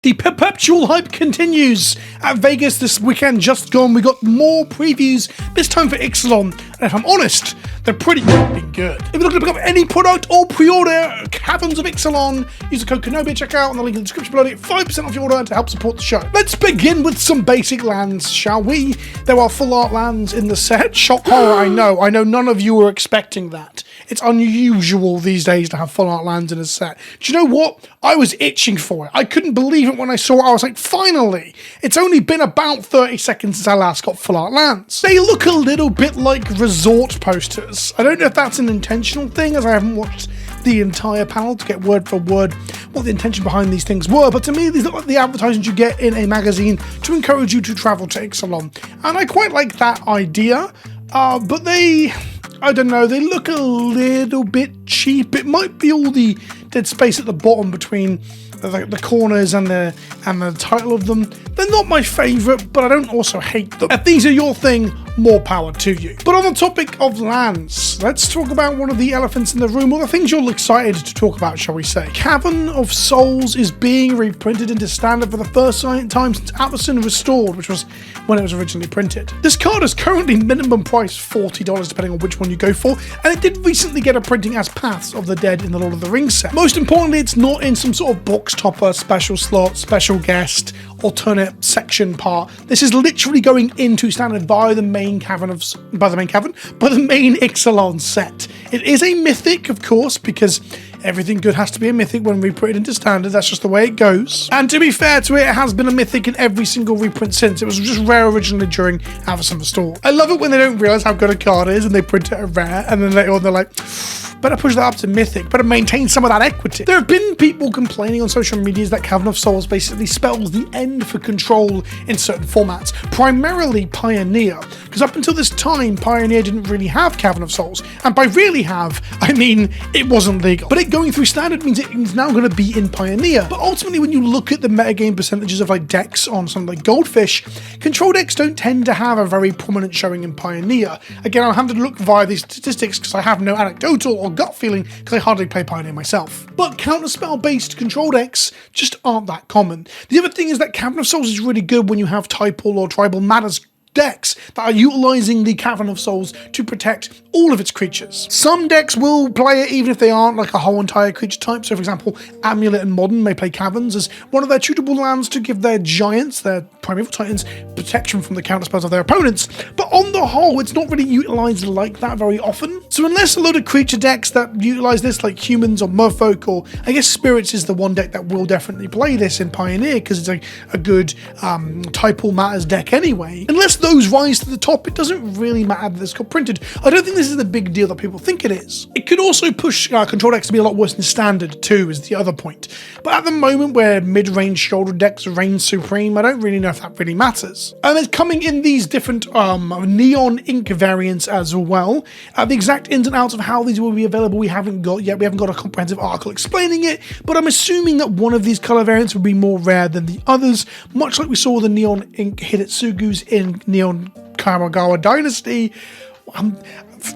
The perpetual hype continues at Vegas this weekend just gone. We got more previews, this time for Ixalan, and if I'm honest, they're pretty good. If you're looking to pick up any product or pre-order Caverns of Ixalan, use the code Kenobi at checkout and the link in the description below to get 5% off your order and to help support the show. Let's begin with some basic lands, shall we? There are full art lands in the set. Shock horror, I know none of you were expecting that. It's unusual these days to have full art lands in a set. Do you know what? I was itching for it. I couldn't believe it when I saw it. I was like, finally! It's only been about 30 seconds since I last got full art lands. They look a little bit like resort posters. I don't know if that's an intentional thing, as I haven't watched the entire panel to get word for word what the intention behind these things were, but to me these look like the advertisements you get in a magazine to encourage you to travel to Ixalan, and I quite like that idea, but I don't know, they look a little bit cheap. It might be all the dead space at the bottom between the corners and the title of them. They're not my favourite, but I don't also hate them. If these are your thing, more power to you. But on the topic of lands, let's talk about one of the elephants in the room, or the things you're excited to talk about, shall we say. Cavern of Souls is being reprinted into standard for the first time since Atlason Restored, which was when it was originally printed. This card is currently minimum price $40 depending on which one you go for, and it did recently get a printing as Paths of the Dead in the Lord of the Rings set. Most importantly, it's not in some sort of box topper, special slot, special guest, alternate section part. This is literally going into standard by the main Ixalan set. It is a mythic, of course, because everything good has to be a mythic when we put it into standard. That's just the way it goes. And to be fair to it, it has been a mythic in every single reprint since. It was just rare originally during Atlason Restored. I love it when they don't realise how good a card is and they print it at rare, and then later on they're like, better push that up to mythic, better maintain some of that equity. There have been people complaining on social media that Cavern of Souls basically spells the end for control in certain formats, primarily Pioneer, because up until this time, Pioneer didn't really have Cavern of Souls, and by really have, I mean it wasn't legal. But it going through standard means it's now going to be in Pioneer. But ultimately, when you look at the metagame percentages of like decks on something like Goldfish, control decks don't tend to have a very prominent showing in Pioneer. Again, I'll have to look via these statistics because I have no anecdotal or gut feeling because I hardly play Pioneer myself. But counterspell based control decks just aren't that common. The other thing is that Cavern of Souls is really good when you have typal or tribal matters decks that are utilizing the Cavern of Souls to protect all of its creatures. Some decks will play it even if they aren't like a whole entire creature type. So for example, Amulet and Modern may play Caverns as one of their tutable lands to give their giants, their primeval titans, protection from the counterspells of their opponents. But on the whole, it's not really utilized like that very often. So unless a lot of creature decks that utilize this, like humans or merfolk, or I guess spirits is the one deck that will definitely play this in Pioneer because it's a good typal matters deck anyway. Unless those rise to the top, it doesn't really matter that this got printed. I don't think this is the big deal that people think it is. It could also push control decks to be a lot worse than standard too, is the other point. But at the moment where mid-range shoulder decks reign supreme, I don't really know if that really matters. And it's coming in these different neon ink variants as well. The exact ins and outs of how these will be available we haven't got yet. We haven't got a comprehensive article explaining it, but I'm assuming that one of these color variants will be more rare than the others, much like we saw the neon ink Hidetsugus in Neon Kamigawa Dynasty.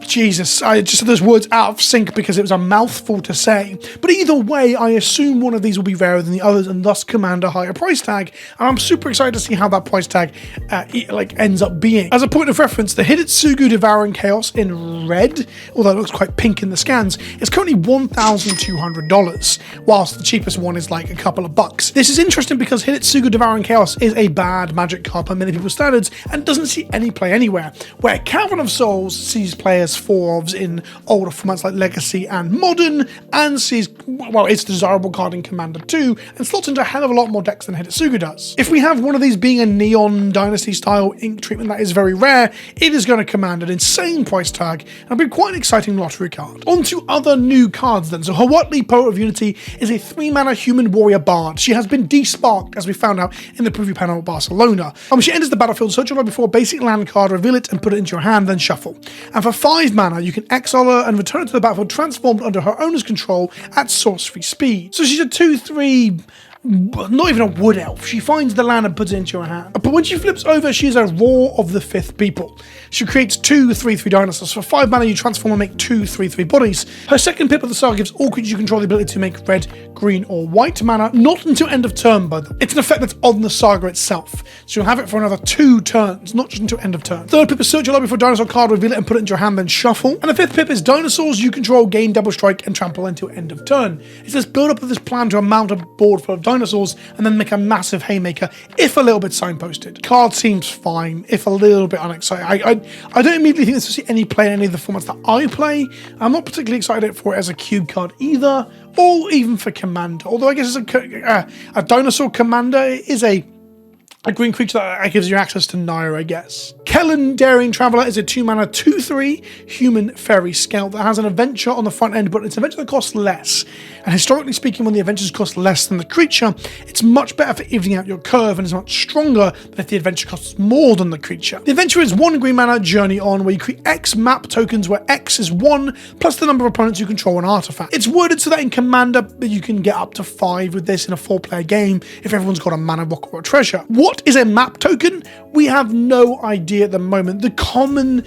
Jesus, I just said those words out of sync because it was a mouthful to say. But either way, I assume one of these will be rarer than the others and thus command a higher price tag. And I'm super excited to see how that price tag ends up being. As a point of reference, the Hidetsugu Devouring Chaos in red, although it looks quite pink in the scans, is currently $1,200, whilst the cheapest one is like a couple of bucks. This is interesting because Hidetsugu Devouring Chaos is a bad magic card by many people's standards and doesn't see any play anywhere, where Cavern of Souls sees play as 4-ofs in older formats like Legacy and Modern, and sees, well, it's a desirable card in Commander 2, and slots into a hell of a lot more decks than Hidetsugu does. If we have one of these being a Neon Dynasty style ink treatment that is very rare, it is going to command an insane price tag, and it'll be quite an exciting lottery card. On to other new cards then. So Hawatli, Poet of Unity, is a 3-mana human warrior bard. She has been desparked, as we found out in the preview panel at Barcelona. She enters the battlefield, search your library for a basic land card, reveal it, and put it into your hand, then shuffle. And for 5 mana, you can exile her and return it to the battlefield transformed under her owner's control at sorcery speed. So she's a 2/3 not even a wood elf. She finds the land and puts it into her hand. But when she flips over, she is a Roar of the Fifth People. She creates 2 3/3 dinosaurs. For 5 mana, you transform and make 2 3/3 bodies. Her second pip of the saga gives all creatures you control the ability to make red, green, or white mana, not until end of turn, by the way. It's an effect that's on the saga itself. So you'll have it for another 2 turns, not just until end of turn. Third pip is search your library for a dinosaur card, reveal it and put it into your hand, then shuffle. And the fifth pip is dinosaurs you control gain double strike and trample until end of turn. It says build up of this plan to amount a board full of dinosaurs and then make a massive haymaker, if a little bit signposted. Card seems fine, if a little bit unexciting. I don't immediately think this will see any play in any of the formats that I play. I'm not particularly excited for it as a cube card either, or even for Commander. Although I guess it's a dinosaur Commander is a green creature that gives you access to Nair, I guess. Kellen, Daring Traveler, is a 2 mana 2/3 human fairy scout that has an adventure on the front end, but it's an adventure that costs less. And historically speaking, when the adventures cost less than the creature, it's much better for evening out your curve and is much stronger than if the adventure costs more than the creature. The adventure is 1 green mana Journey On, where you create X map tokens where X is 1 plus the number of opponents you control an artifact. It's worded so that in Commander you can get up to 5 with this in a 4-player game if everyone's got a mana rock or a treasure. What is a map token? We have no idea at the moment. The common,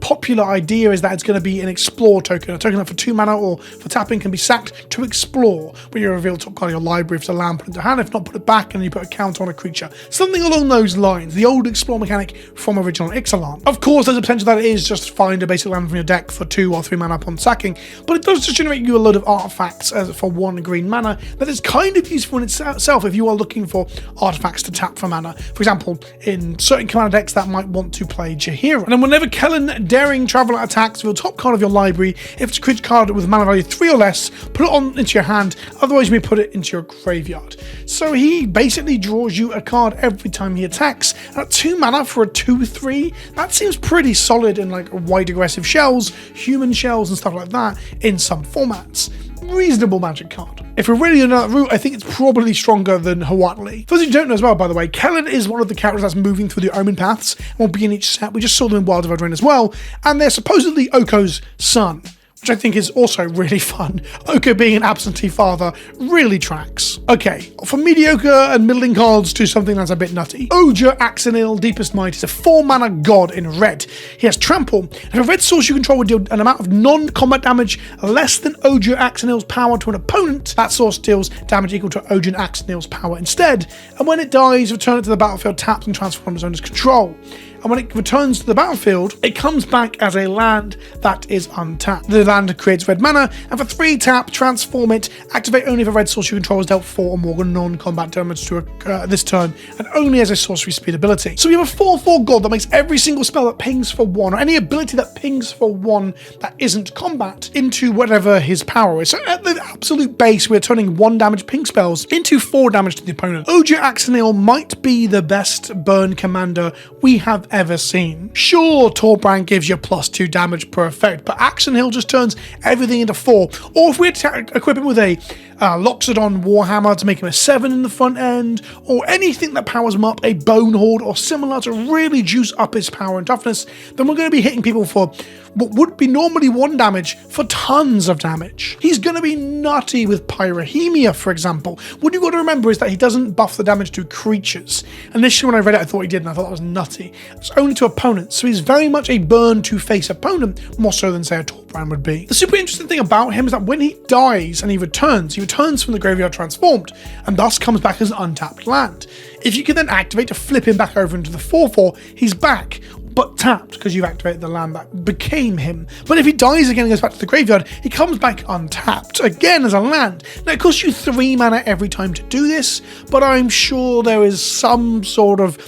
popular idea is that it's going to be an explore token, a token that for 2 mana or for tapping can be sacked to explore, where you reveal top card of your library if it's a land, put it into hand, if not, put it back and you put a counter on a creature. Something along those lines, the old explore mechanic from original Ixalan. Of course, there's a potential that it is just find a basic land from your deck for 2 or 3 mana upon sacking, but it does just generate you a load of artifacts for 1 green mana that is kind of useful in itself if you are looking for artifacts to tap for mana. For example, in certain Commander decks that might want to play Jaheira. And then whenever Kellen, Daring Traveler attacks, reveal top card of your library. If it's a creature card with mana value 3 or less, put it on into your hand, otherwise you may put it into your graveyard. So he basically draws you a card every time he attacks. At 2 mana for a 2/3, that seems pretty solid in wide aggressive shells, human shells and stuff like that in some formats. Reasonable Magic card. If we're really on that route, I think it's probably stronger than Huatli. For those who don't know as well, by the way, Kellen is one of the characters that's moving through the Omen paths and will be in each set. We just saw them in Wild of Eldraine as well, and they're supposedly Oko's son, which I think is also really fun. Oko being an absentee father really tracks. Okay, from mediocre and middling cards to something that's a bit nutty. Oja Axanil, Deepest Might, is a 4 mana god in red. He has Trample, and a red source you control would deal an amount of non-combat damage less than Oja Axanil's power to an opponent. That source deals damage equal to Oja Axanil's power instead, and when it dies, return it to the battlefield tapped and transformed its owner's control. And when it returns to the battlefield, it comes back as a land that is untapped. The land creates red mana, and for 3 tap, transform it, activate only if a red source you control has dealt 4 or more non-combat damage to this turn, and only as a sorcery speed ability. So we have a 4/4 god that makes every single spell that pings for 1, or any ability that pings for 1 that isn't combat, into whatever his power is. So at the absolute base, we're turning 1 damage ping spells into 4 damage to the opponent. Oja Axanil might be the best burn commander we have ever seen. Sure, Torbrand gives you +2 damage per effect, but Axanil just turns everything into 4. Or if we equip him with a Loxodon Warhammer to make him a 7 in the front end, or anything that powers him up, a Bone Horde or similar to really juice up his power and toughness, then we're going to be hitting people for what would be normally 1 damage for tons of damage. He's going to be nutty with Pyrrhemia, for example. What you've got to remember is that he doesn't buff the damage to creatures. Initially when I read it, I thought he did, and I thought that was nutty. It's only to opponents, so he's very much a burn to face opponent, more so than say a Torbrand would be. The super interesting thing about him is that when he dies and he returns from the graveyard transformed, and thus comes back as an untapped land. If you can then activate to flip him back over into the 4/4, he's back, but tapped because you've activated the land that became him. But if he dies again and goes back to the graveyard, he comes back untapped again as a land. Now it costs you 3 mana every time to do this, but I'm sure there is some sort of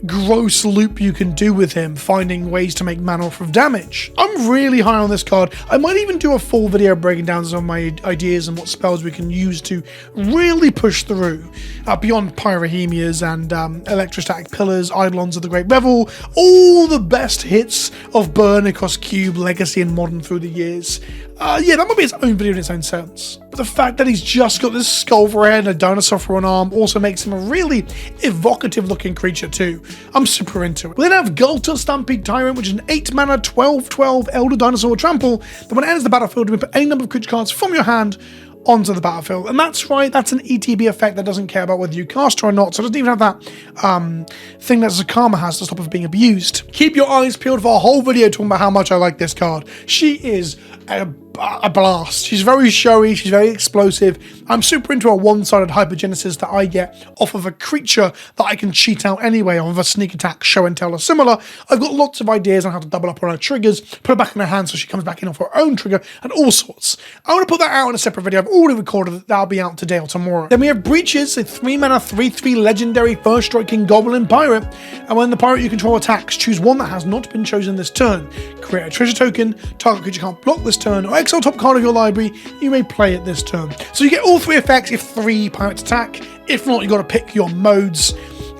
gross loop you can do with him, finding ways to make mana off of damage. I'm really high on this card. I might even do a full video breaking down some of my ideas and what spells we can use to really push through beyond Pyrrhemias and Electrostatic Pillars, Eidolons of the Great Revel, all the best hits of burn across Cube, Legacy and Modern through the years. Yeah, that might be its own video in its own sense. But the fact that he's just got this skull for a head and a dinosaur for an arm also makes him a really evocative looking creature too. I'm super into it. We then have Gulta Stampede Tyrant, which is an 8 mana 12/12 Elder Dinosaur Trample that when it enters the battlefield, you may put any number of creature cards from your hand onto the battlefield. And that's right, that's an ETB effect that doesn't care about whether you cast her or not, so it doesn't even have that thing that Zakama has to stop it from being abused. Keep your eyes peeled for a whole video talking about how much I like this card. She is a blast. She's very showy, she's very explosive. I'm super into a one-sided hypergenesis that I get off of a creature that I can cheat out anyway, off of a sneak attack, show and tell or similar. I've got lots of ideas on how to double up on her triggers, put her back in her hand so she comes back in off her own trigger, and all sorts. I want to put that out in a separate video. I've already recorded it. That'll be out today or tomorrow. Then we have Breaches, a 3-mana 3/3 legendary first striking goblin pirate, and when the pirate you control attacks, choose one that has not been chosen this turn. Create a treasure token, target creature can't block this turn, or exile top card of your library, you may play it this turn. So you get all 3 effects if 3 pirates attack. If not, you got to pick your modes.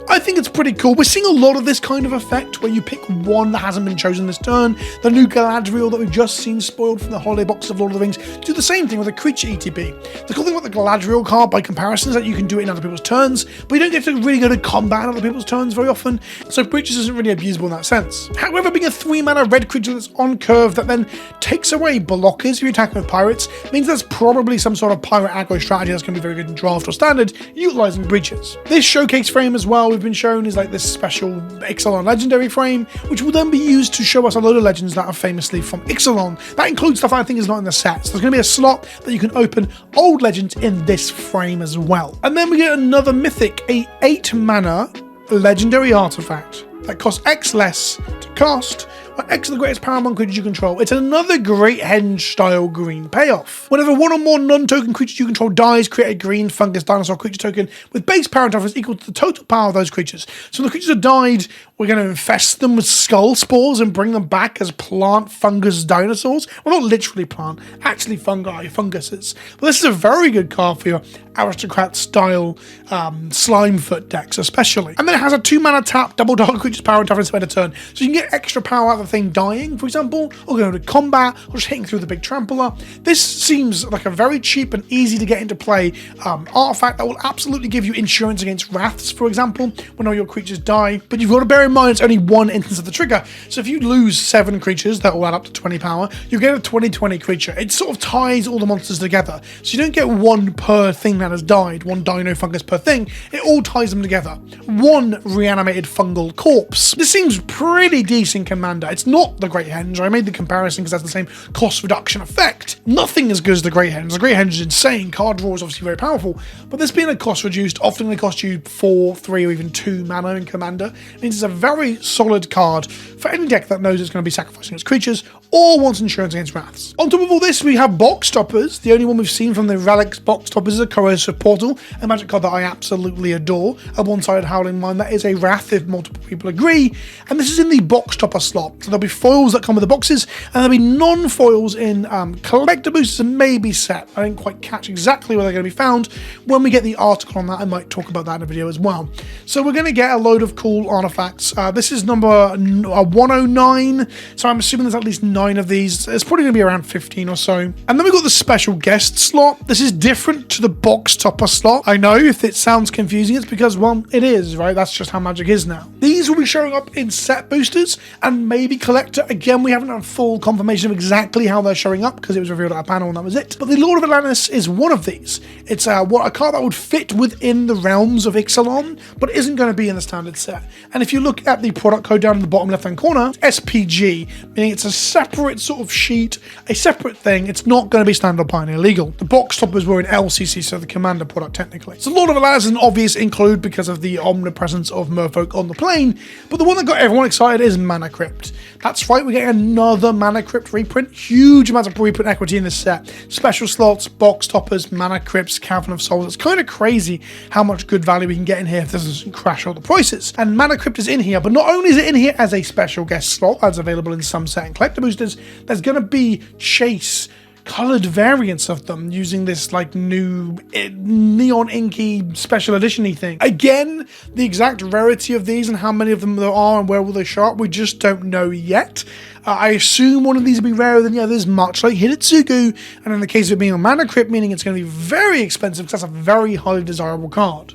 I think it's pretty cool. We're seeing a lot of this kind of effect where you pick one that hasn't been chosen this turn. The new Galadriel that we've just seen spoiled from the holiday box of Lord of the Rings do the same thing with a creature ETB. The cool thing about the Galadriel card by comparison is that you can do it in other people's turns, but you don't get to really go to combat in other people's turns very often, so Breaches isn't really abusable in that sense. However, being a 3-mana red creature that's on curve that then takes away blockers if you're attacking with pirates means there's probably some sort of pirate aggro strategy that's going to be very good in draft or standard, utilizing Breaches. This showcase frame as well, we've been shown, is like this special Ixalan legendary frame, which will then be used to show us a load of legends that are famously from Ixalan. That includes stuff I think is not in the set, so there's going to be a slot that you can open old legends in this frame as well. And then we get another mythic, a 8-mana legendary artifact that costs X less to cast, or X is the greatest power among creatures you control. It's another Great Henge style green payoff. Whenever one or more non-token creatures you control dies, create a green fungus dinosaur creature token with base power and toughness equal to the total power of those creatures. So when the creatures have died, we're going to infest them with skull spores and bring them back as plant fungus dinosaurs. Well, not literally plant, actually fungi, funguses. But this is a very good card for your aristocrat style Slimefoot decks especially. And then it has a 2-mana tap, double target creature's power and toughness spend a turn. So you can get extra power out of the thing dying, for example, or going to combat, or just hitting through the big trampler. This seems like a very cheap and easy to get into play artifact that will absolutely give you insurance against wraths, for example, when all your creatures die. But you've got to bear in mind it's only one instance of the trigger. So if you lose 7 creatures, that will add up to 20 power, you get a 20/20 creature. It sort of ties all the monsters together. So you don't get one per thing that has died, one dino fungus per thing. It all ties them together. One reanimated fungal corpse. This seems pretty decent, Commander. It's not the Great Henge. I made the comparison because that's the same cost reduction effect. Nothing as good as the Great Henge. The Great Henge is insane. Card draw is obviously very powerful, but this being a cost reduced, often they cost you 4, 3, or even 2 mana in Commander. It means it's a very solid card for any deck that knows it's going to be sacrificing its creatures or wants insurance against wraths. On top of all this, we have Box Stoppers. The only one we've seen from the Relics Box Stoppers is a Corrosive Portal, a magic card that I absolutely adore. A one-sided Howling Mine that is a wrath if multiple people agree, and this is in the Box Stopper slot. So there'll be foils that come with the boxes, and there'll be non-foils in collector boosters and maybe set. I didn't quite catch exactly where they're going to be found. When we get the article on that, I might talk about that in a video as well. So we're going to get a load of cool artifacts. This is number 109, so I'm assuming there's at least 9 of these. It's probably going to be around 15 or so. And then we've got the special guest slot. This is different to the Box Topper slot. I know if it sounds confusing, it's because, well, it is, right? That's just how Magic is now. These will be showing up in set boosters and maybe collector. Again, we haven't had full confirmation of exactly how they're showing up because it was revealed at a panel and that was it. But the Lord of Atlantis is one of these. It's a card that would fit within the realms of Ixalan, but isn't going to be in the standard set. And if you look at the product code down in the bottom left-hand corner, it's SPG, meaning it's a separate sort of sheet, a separate thing. It's not going to be standard or Pioneer legal. The Box Toppers were in LCC, so the Commander product technically. So Lord of Atlantis is an obvious include because of the omnipresence of Merfolk on the plane, but the one that got everyone excited is Mana Crypt. That's right, we're getting another Mana Crypt reprint. Huge amounts of reprint equity in this set. Special slots, Box Toppers, Mana Crypts, Cavern of Souls. It's kind of crazy how much good value we can get in here if this doesn't crash all the prices. And Mana Crypt is in here, but not only is it in here as a special guest slot that's available in some set and collector boosters, there's going to be Chase colored variants of them using this like new neon inky special edition-y thing. Again, the exact rarity of these and how many of them there are and where will they show up, we just don't know yet. I assume one of these will be rarer than the others, much like Hidetsugu, and in the case of it being a Mana Crypt, meaning it's going to be very expensive because that's a very highly desirable card.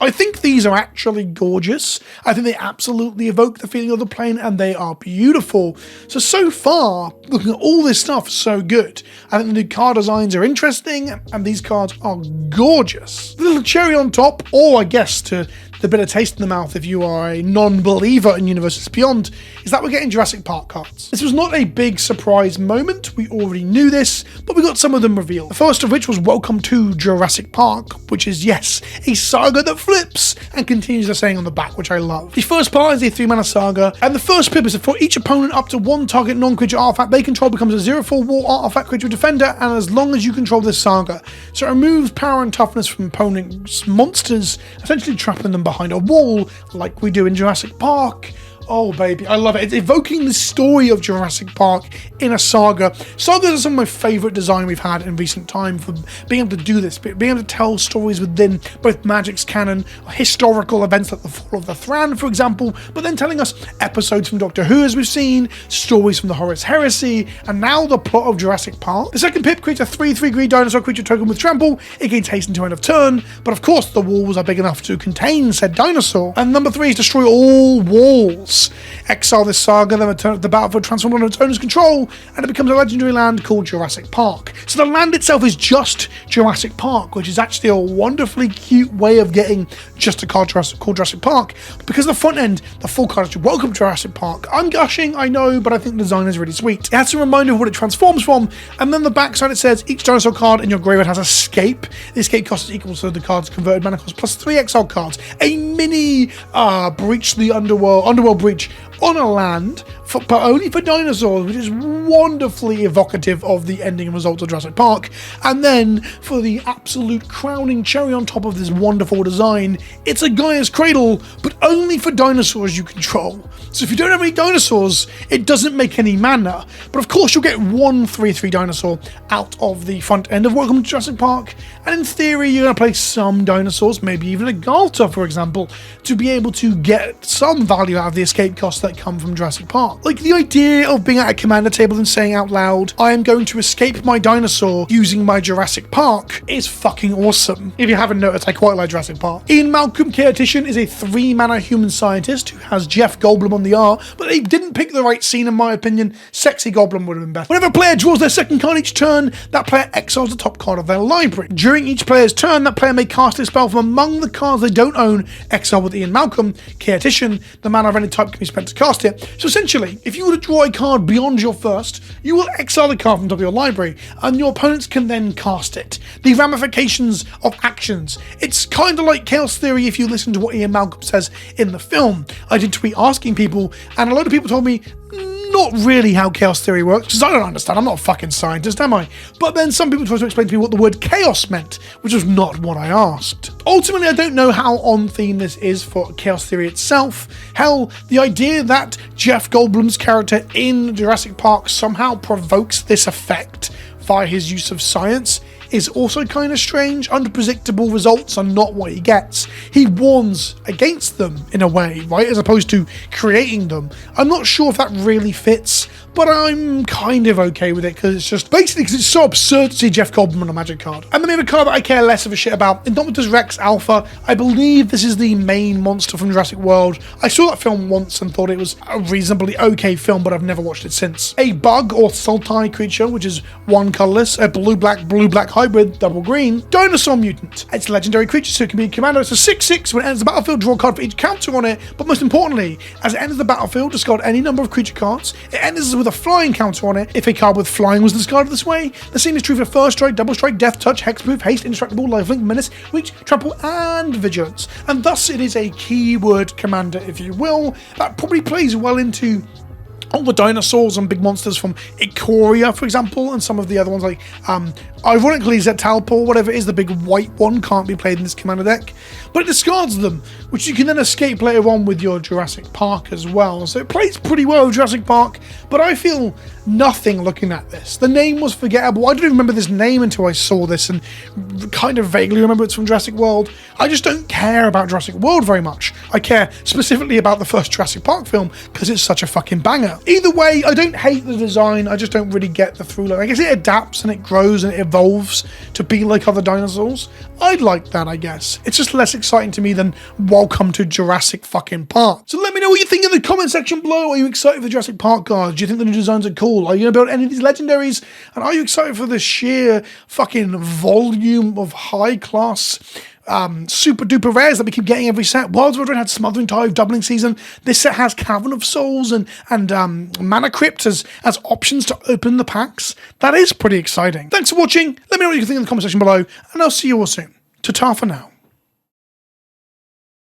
I think these are actually gorgeous. I think they absolutely evoke the feeling of the plane, and they are beautiful. So far, looking at all this stuff, so good. I think the new card designs are interesting, and these cards are gorgeous. The little cherry on top, or I guess to the bitter taste in the mouth if you are a non-believer in Universes Beyond, is that we're getting Jurassic Park cards. This was not a big surprise moment, we already knew this, but we got some of them revealed. The first of which was Welcome to Jurassic Park, which is, yes, a saga that flips and continues the saying on the back, which I love. The first part is a 3-mana saga, and the first pip is that for each opponent up to one target non-creature artifact they control becomes a 0/4 war artifact creature defender, and as long as you control this saga. So it removes power and toughness from opponents' monsters, essentially trapping them behind a wall, like we do in Jurassic Park. Oh baby, I love it. It's evoking the story of Jurassic Park in a saga. Sagas are some of my favourite design we've had in recent time for being able to do this, being able to tell stories within both Magic's canon, historical events like the Fall of the Thran, for example, but then telling us episodes from Doctor Who as we've seen, stories from the Horus Heresy, and now the plot of Jurassic Park. The second pip creates a 3/3 green dinosaur creature token with trample. It gains haste until end of turn, but of course the walls are big enough to contain said dinosaur. And number 3 is destroy all walls. Exile this saga, then return to the battlefield, transform under its owner's control, and it becomes a legendary land called Jurassic Park. So the land itself is just Jurassic Park, which is actually a wonderfully cute way of getting just a card called Jurassic Park. Because the front end, the full card is Welcome to Jurassic Park. I'm gushing, I know, but I think the design is really sweet. It has a reminder of what it transforms from, and then the backside it says each dinosaur card in your graveyard has Escape. The escape cost is equal to the card's converted mana cost plus 3 exile cards. A mini Breach the Underworld Breach on a land, but only for dinosaurs, which is wonderfully evocative of the ending and results of Jurassic Park. And then, for the absolute crowning cherry on top of this wonderful design, it's a Gaia's Cradle, but only for dinosaurs you control. So if you don't have any dinosaurs, it doesn't make any mana. But of course, you'll get one 3/3 dinosaur out of the front end of Welcome to Jurassic Park, and in theory, you're going to play some dinosaurs, maybe even a Galta, for example, to be able to get some value out of the escape costs that come from Jurassic Park. Like the idea of being at a commander table and saying out loud, I am going to escape my dinosaur using my Jurassic Park, is fucking awesome. If you haven't noticed, I quite like Jurassic Park. Ian Malcolm, Chaotician, is a 3-mana human scientist who has Jeff Goldblum on the art, but they didn't pick the right scene in my opinion. Sexy Goldblum would have been better. Whenever a player draws their second card each turn, that player exiles the top card of their library. During each player's turn, that player may cast a spell from among the cards they don't own. Exile with Ian Malcolm, Chaotician, the mana of any type can be spent to cast it. So essentially, if you were to draw a card beyond your first, you will exile the card from top of your library, and your opponents can then cast it. The ramifications of actions. It's kind of like Chaos Theory if you listen to what Ian Malcolm says in the film. I did tweet asking people, and a lot of people told me, not really how Chaos Theory works, because I don't understand, I'm not a fucking scientist, am I? But then some people tried to explain to me what the word chaos meant, which was not what I asked. Ultimately, I don't know how on theme this is for Chaos Theory itself. Hell, the idea that Jeff Goldblum's character in Jurassic Park somehow provokes this effect via his use of science is also kind of strange. Unpredictable results are not what he gets. He warns against them in a way, right? As opposed to creating them. I'm not sure if that really fits, but I'm kind of okay with it because it's just basically because it's so absurd to see Jeff Goldblum on a Magic card. And then we have a card that I care less of a shit about, Indominus Rex Alpha. I believe this is the main monster from Jurassic World. I saw that film once and thought it was a reasonably okay film, but I've never watched it since. A bug or sultai creature, which is one colorless, a blue-black hybrid, double green, dinosaur mutant. It's a legendary creature, so it can be a commander. It's a 6/6. When it enters the battlefield, draw a card for each counter on it, but most importantly, as it enters the battlefield, discard any number of creature cards. It enters with a flying counter on it. If a card with flying was discarded this way, the same is true for first strike, double strike, death touch, hexproof, haste, indestructible, lifelink, menace, reach, trample, and vigilance. And thus it is a keyword commander, if you will, that probably plays well into all the dinosaurs and big monsters from Ikoria, for example, and some of the other ones like, ironically, Zetalpo, whatever it is, the big white one, can't be played in this commander deck, but it discards them, which you can then escape later on with your Jurassic Park as well. So it plays pretty well with Jurassic Park, but I feel nothing looking at this. The name was forgettable. I don't even remember this name until I saw this and kind of vaguely remember it's from Jurassic World. I just don't care about Jurassic World very much. I care specifically about the first Jurassic Park film because it's such a fucking banger. Either way, I don't hate the design, I just don't really get the through line. I guess it adapts and it grows and it evolves to be like other dinosaurs. I'd like that, I guess. It's just less exciting to me than Welcome to Jurassic fucking Park. So let me know what you think in the comment section below. Are you excited for Jurassic Park cards? Do you think the new designs are cool? Are you going to build any of these legendaries? And are you excited for the sheer fucking volume of high class super duper rares that we keep getting every set? Wilds of Adrenaline had Smothering Tide, Doubling Season. This set has Cavern of Souls and Mana Crypt as options to open the packs. That is pretty exciting. Thanks for watching. Let me know what you think in the comment section below, and I'll see you all soon. Ta-ta for now.